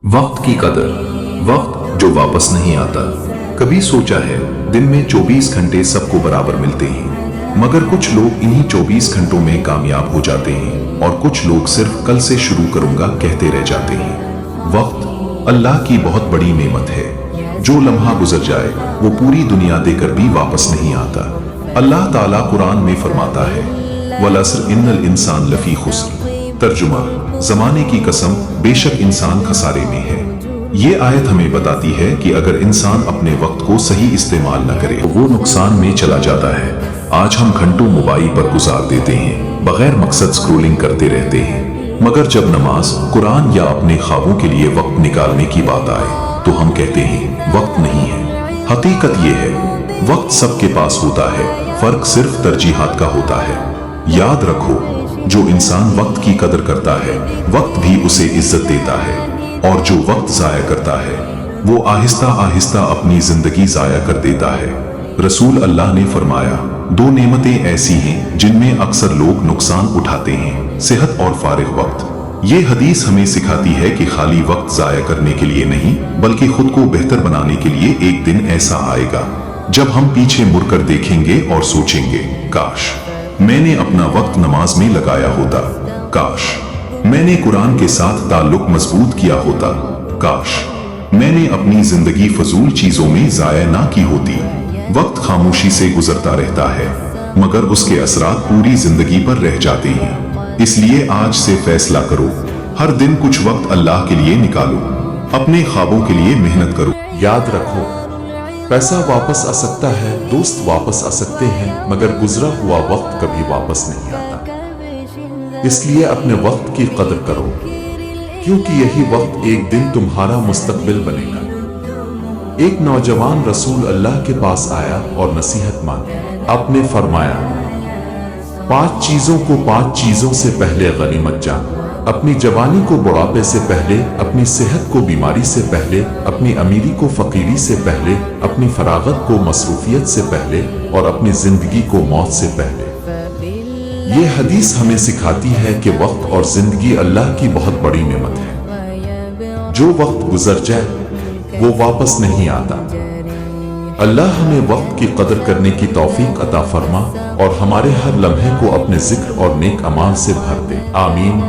वक्त की कदर, वक्त जो वापस नहीं आता। कभी सोचा है दिन में 24 घंटे सबको बराबर मिलते हैं, मगर कुछ लोग इन्हीं 24 घंटों में कामयाब हो जाते हैं और कुछ लोग सिर्फ कल से शुरू करूंगा कहते रह जाते हैं। वक्त अल्लाह की बहुत बड़ी नेमत है। जो लम्हा गुजर जाए वो पूरी दुनिया देकर भी वापस नहीं आता। अल्लाह ताला कुरान में फरमाता है, वल अस्र इन्नल इंसान लफी खुस्र। तर्जुमा, जमाने की कसम, बेशक इंसान खसारे में है। ये आयत हमें बताती है कि अगर इंसान अपने वक्त को सही इस्तेमाल न करे तो वो नुकसान में चला जाता है। आज हम घंटों मोबाइल पर गुजार देते हैं, बगैर मकसद स्क्रोलिंग करते रहते हैं, मगर जब नमाज, कुरान या अपने ख्वाबों के लिए वक्त निकालने की बात आए तो हम कहते हैं वक्त नहीं है। हकीकत ये है, वक्त सबके पास होता है, फर्क सिर्फ तरजीहात का होता है। याद रखो, जो इंसान वक्त की कदर करता है वक्त भी उसे इज्जत देता है, और जो वक्त जाया करता है वो आहिस्ता आहिस्ता अपनी जिंदगी जाया कर देता है। रसूल अल्लाह ने फरमाया, दो नेमतें ऐसी हैं जिनमें अक्सर लोग नुकसान उठाते हैं, सेहत और फारिग वक्त। ये हदीस हमें सिखाती है कि खाली वक्त जाया करने के लिए नहीं बल्कि खुद को बेहतर बनाने के लिए एक दिन ऐसा आएगा जब हम पीछे मुड़कर देखेंगे और सोचेंगे, काश मैंने अपना वक्त नमाज में लगाया होता, काश मैंने कुरान के साथ ताल्लुक मजबूत किया होता, काश मैंने अपनी जिंदगी फजूल चीजों में जाया ना की होती। वक्त खामोशी से गुजरता रहता है मगर उसके असरात पूरी जिंदगी पर रह जाते हैं। इसलिए आज से फैसला करो, हर दिन कुछ वक्त अल्लाह के लिए निकालो, अपने ख्वाबों के लिए मेहनत करो। याद रखो, पैसा वापस आ सकता है, दोस्त वापस आ सकते हैं, मगर गुजरा हुआ वक्त कभी वापस नहीं आता। इसलिए अपने वक्त की कदर करो, क्योंकि यही वक्त एक दिन तुम्हारा मुस्तकबिल बनेगा। एक नौजवान रसूल अल्लाह के पास आया और नसीहत मांगी। आपने फरमाया, 5 चीजों को 5 चीजों से पहले गनीमत जान। अपनी जवानी को बुढ़ापे से पहले, अपनी सेहत को बीमारी से पहले, अपनी अमीरी को फकीरी से पहले, अपनी फरागत को मसरूफियत से पहले और अपनी जिंदगी को मौत से पहले। ये हदीस हमें सिखाती है कि वक्त और जिंदगी अल्लाह की बहुत बड़ी नेमत है। जो वक्त गुजर जाए वो वापस नहीं आता। अल्लाह हमें वक्त की कदर करने की तौफीक अता फरमा और हमारे हर लम्हे को अपने जिक्र और नेक अमाल से भर दे। आमीन।